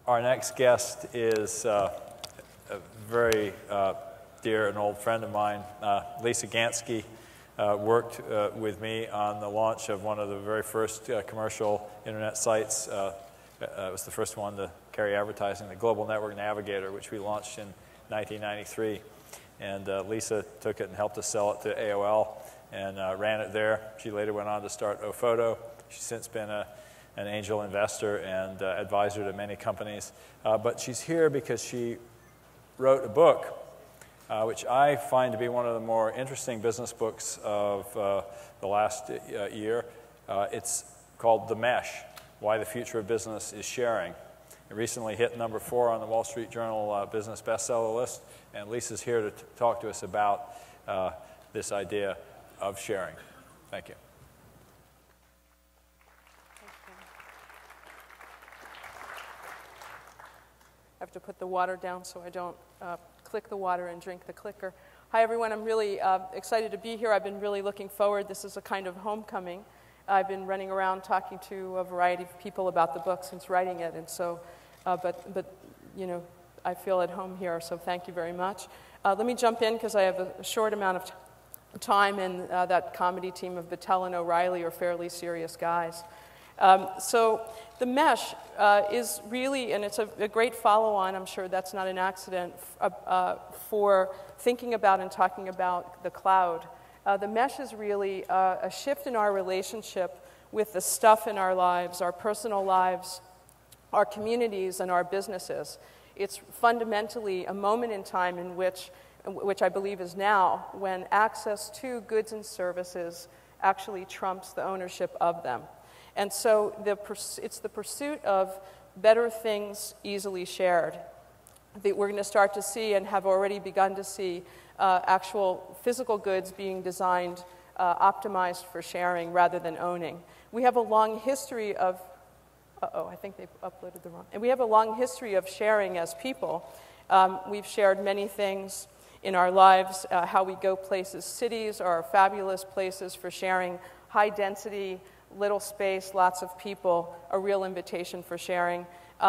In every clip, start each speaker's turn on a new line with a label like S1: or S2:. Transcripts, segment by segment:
S1: Our next guest is a very dear and old friend of mine. Lisa Gansky worked with me on the launch of one of the very first commercial internet sites. It was the first one to carry advertising, the Global Network Navigator, which we launched in 1993. And Lisa took it and helped us sell it to AOL and ran it there. She later went on to start Ophoto. She's since been an angel investor and advisor to many companies. But she's here because she wrote a book, which I find to be one of the more interesting business books of the last year. It's called The Mesh, Why the Future of Business is Sharing. It recently hit number 4 on the Wall Street Journal business bestseller list, and Lisa's here to talk to us about this idea of sharing. Thank you.
S2: I have to put the water down so I don't click the water and drink the clicker. Hi, everyone. I'm really excited to be here. I've been really looking forward. This is a kind of homecoming. I've been running around talking to a variety of people about the book since writing it, and so, but you know, I feel at home here, so thank you very much. Let me jump in because I have a short amount of time, and that comedy team of Battelle and O'Reilly are fairly serious guys. So the mesh is really, and it's a great follow-on, I'm sure that's not an accident, for thinking about and talking about the cloud. The mesh is really a shift in our relationship with the stuff in our lives, our personal lives, our communities, and our businesses. It's fundamentally a moment in time in which I believe is now, when access to goods and services actually trumps the ownership of them. And so it's the pursuit of better things easily shared that we're going to start to see and have already begun to see actual physical goods being designed, optimized for sharing rather than owning. We have a long history of, I think they've uploaded the wrong, and we have a long history of sharing as people. We've shared many things in our lives. How we go places, cities are fabulous places for sharing. High density, little space, lots of people, a real invitation for sharing.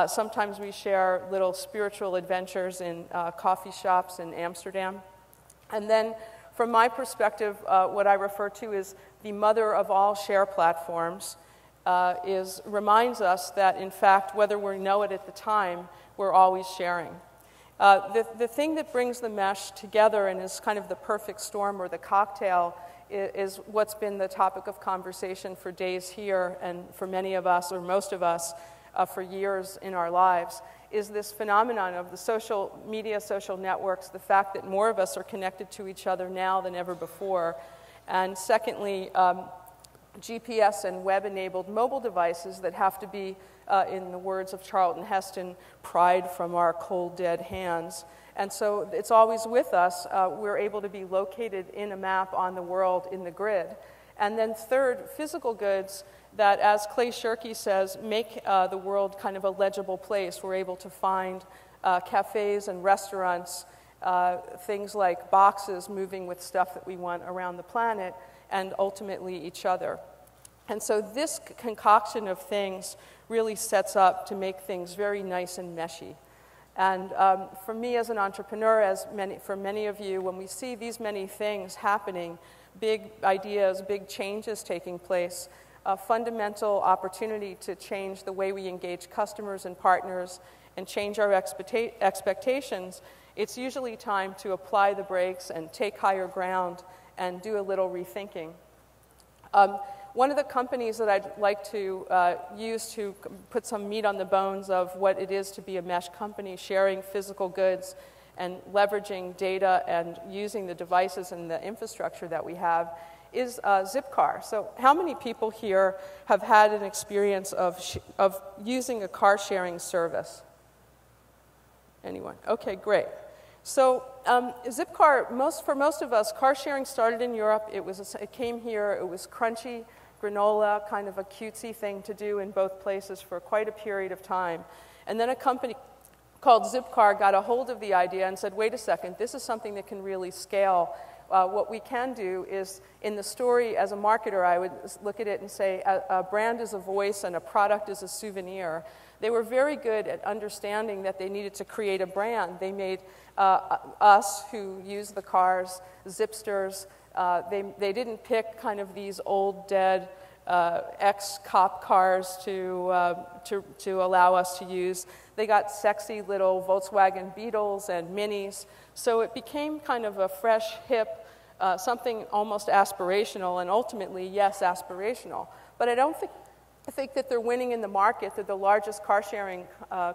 S2: Sometimes we share little spiritual adventures in coffee shops in Amsterdam. And then, from my perspective, what I refer to as the mother of all share platforms reminds us that, in fact, whether we know it at the time, we're always sharing. The thing that brings the mesh together and is kind of the perfect storm or the cocktail is what's been the topic of conversation for days here and for many of us, or most of us, for years in our lives, is this phenomenon of the social media, social networks, the fact that more of us are connected to each other now than ever before. And secondly, GPS and web-enabled mobile devices that have to be, in the words of Charlton Heston, pried from our cold, dead hands. And so it's always with us. We're able to be located in a map on the world in the grid. And then third, physical goods that, as Clay Shirky says, make the world kind of a legible place. We're able to find cafes and restaurants, things like boxes moving with stuff that we want around the planet, and ultimately each other. And so this concoction of things really sets up to make things very nice and meshy. And for me as an entrepreneur, for many of you, when we see these many things happening, big ideas, big changes taking place, a fundamental opportunity to change the way we engage customers and partners and change our expectations, it's usually time to apply the brakes and take higher ground and do a little rethinking. One of the companies that I'd like to use to put some meat on the bones of what it is to be a mesh company, sharing physical goods and leveraging data and using the devices and the infrastructure that we have, is Zipcar. So how many people here have had an experience of using a car sharing service? Anyone? Okay, great. So Zipcar, for most of us, car sharing started in Europe. It came here. It was crunchy granola, kind of a cutesy thing to do in both places for quite a period of time. And then a company called Zipcar got a hold of the idea and said, wait a second, this is something that can really scale what we can do is, in the story as a marketer, I would look at it and say a brand is a voice and a product is a souvenir. They were very good at understanding that they needed to create a brand. They made us, who use the cars, Zipsters. They didn't pick kind of these old, dead, ex-cop cars to allow us to use. They got sexy little Volkswagen Beetles and Minis. So it became kind of a fresh, hip, something almost aspirational, and ultimately, yes, aspirational. But I think that they're winning in the market. They're the largest car-sharing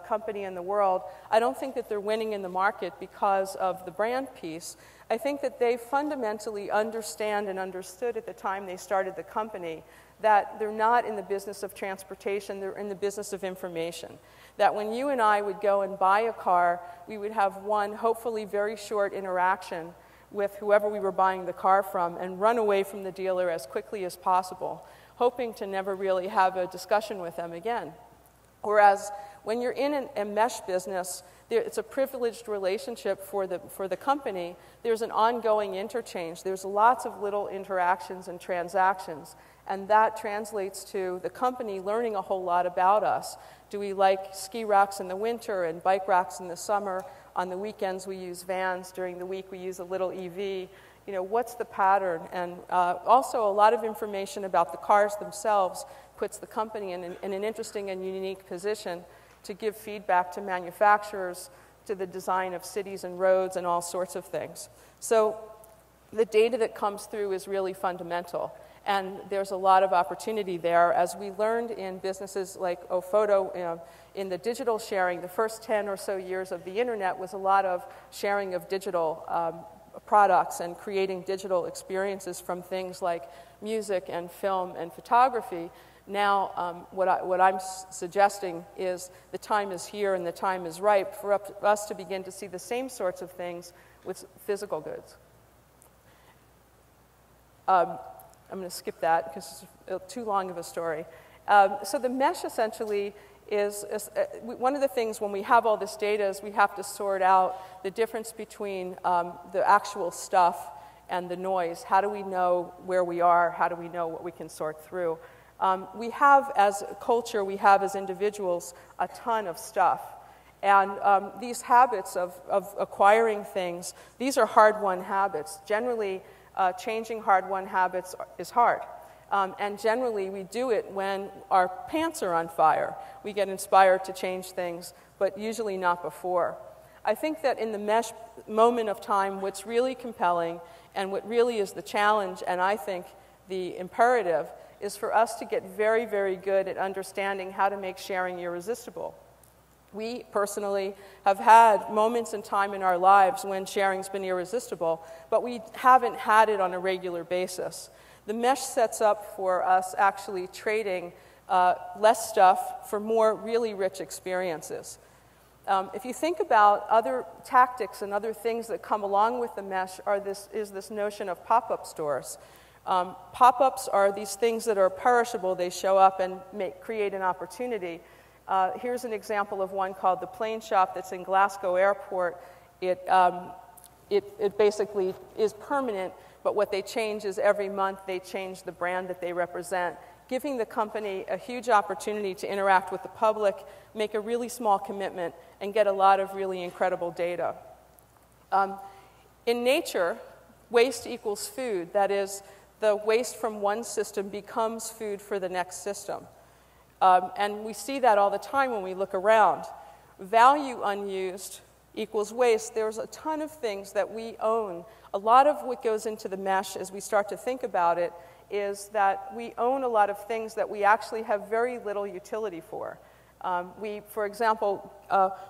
S2: company in the world. I don't think that they're winning in the market because of the brand piece. I think that they fundamentally understand and understood at the time they started the company that they're not in the business of transportation, they're in the business of information. That when you and I would go and buy a car, we would have one hopefully very short interaction with whoever we were buying the car from and run away from the dealer as quickly as possible, hoping to never really have a discussion with them again. Whereas when you're in a mesh business, it's a privileged relationship for the company. There's an ongoing interchange. There's lots of little interactions and transactions, and that translates to the company learning a whole lot about us. Do we like ski racks in the winter and bike racks in the summer? On the weekends we use vans. During the week we use a little EV. You know, what's the pattern? And also a lot of information about the cars themselves puts the company in an interesting and unique position to give feedback to manufacturers, to the design of cities and roads and all sorts of things. So the data that comes through is really fundamental. And there's a lot of opportunity there. As we learned in businesses like Ophoto, in the digital sharing, the first 10 or so years of the internet was a lot of sharing of digital products and creating digital experiences from things like music and film and photography. Now, what I'm suggesting is the time is here and the time is ripe for us to begin to see the same sorts of things with physical goods. I'm going to skip that because it's too long of a story. So the mesh essentially is one of the things when we have all this data is we have to sort out the difference between the actual stuff and the noise. How do we know where we are? How do we know what we can sort through? We have, as a culture, we have as individuals a ton of stuff. And these habits of acquiring things, these are hard-won habits. Generally, changing hard-won habits is hard. And generally, we do it when our pants are on fire. We get inspired to change things, but usually not before. I think that in the mesh moment of time, what's really compelling and what really is the challenge, and I think the imperative, is for us to get very, very good at understanding how to make sharing irresistible. We personally have had moments in time in our lives when sharing's been irresistible, but we haven't had it on a regular basis. The mesh sets up for us actually trading less stuff for more really rich experiences. If you think about other tactics and other things that come along with the mesh is this notion of pop-up stores. Pop-ups are these things that are perishable. They show up and create an opportunity. Here's an example of one called the Plane Shop that's in Glasgow Airport. It basically is permanent, but what they change is every month they change the brand that they represent, giving the company a huge opportunity to interact with the public, make a really small commitment, and get a lot of really incredible data. In nature, waste equals food. That is, the waste from one system becomes food for the next system. And we see that all the time when we look around. Value unused equals waste. There's a ton of things that we own. A lot of what goes into the mesh as we start to think about it is that we own a lot of things that we actually have very little utility for. For example,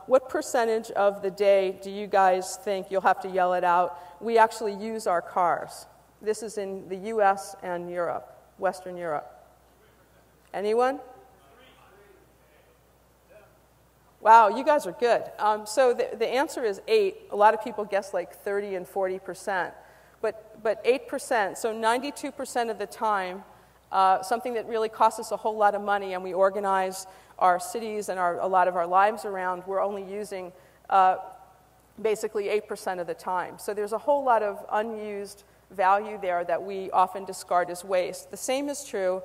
S2: what percentage of the day do you guys think, you'll have to yell it out, we actually use our cars? This is in the US and Europe, Western Europe. Anyone? Wow, you guys are good. So the answer is 8. A lot of people guess like 30 and 40%. But 8%, so 92% of the time, something that really costs us a whole lot of money and we organize our cities and a lot of our lives around, we're only using basically 8% of the time. So there's a whole lot of unused value there that we often discard as waste. The same is true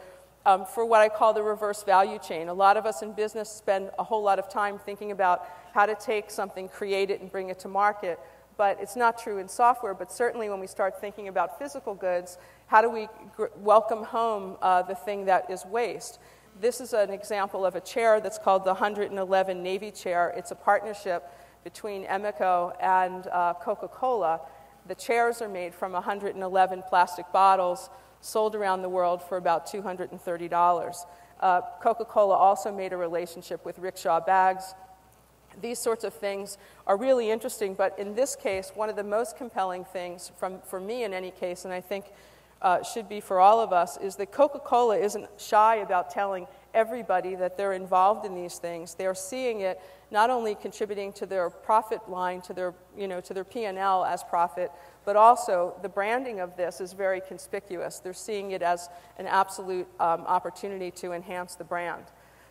S2: for what I call the reverse value chain. A lot of us in business spend a whole lot of time thinking about how to take something, create it, and bring it to market. But it's not true in software, but certainly when we start thinking about physical goods, how do we welcome home the thing that is waste? This is an example of a chair that's called the 111 Navy chair. It's a partnership between Emeco and Coca-Cola. The chairs are made from 111 plastic bottles sold around the world for about $230. Coca-Cola also made a relationship with rickshaw bags. These sorts of things are really interesting, but in this case, one of the most compelling things, for me in any case, and I think should be for all of us, is that Coca-Cola isn't shy about telling everybody that they're involved in these things. They're seeing it not only contributing to their profit line, to their P&L as profit, but also the branding of this is very conspicuous. They're seeing it as an absolute opportunity to enhance the brand.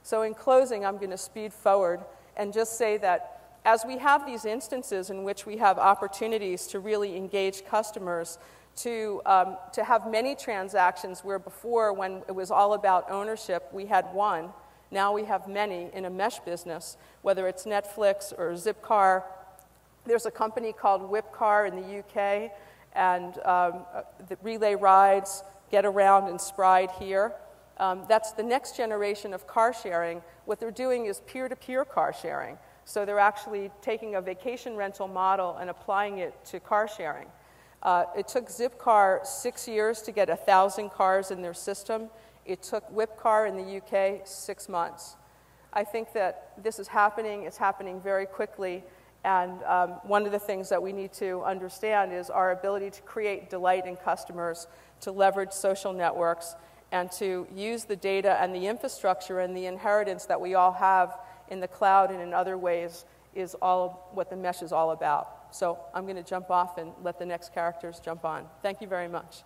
S2: So in closing, I'm going to speed forward and just say that as we have these instances in which we have opportunities to really engage customers, to have many transactions where before, when it was all about ownership, we had one. Now we have many in a mesh business, whether it's Netflix or Zipcar. There's a company called Whipcar in the UK, and the Relay Rides, Get Around, and Spride here. That's the next generation of car sharing. What they're doing is peer-to-peer car sharing. So they're actually taking a vacation rental model and applying it to car sharing. It took Zipcar 6 years to get 1,000 cars in their system. It took Whipcar in the UK 6 months. I think that this is happening. It's happening very quickly. And one of the things that we need to understand is our ability to create delight in customers, to leverage social networks, and to use the data and the infrastructure and the inheritance that we all have in the cloud and in other ways is all what the mesh is all about. So I'm going to jump off and let the next characters jump on. Thank you very much.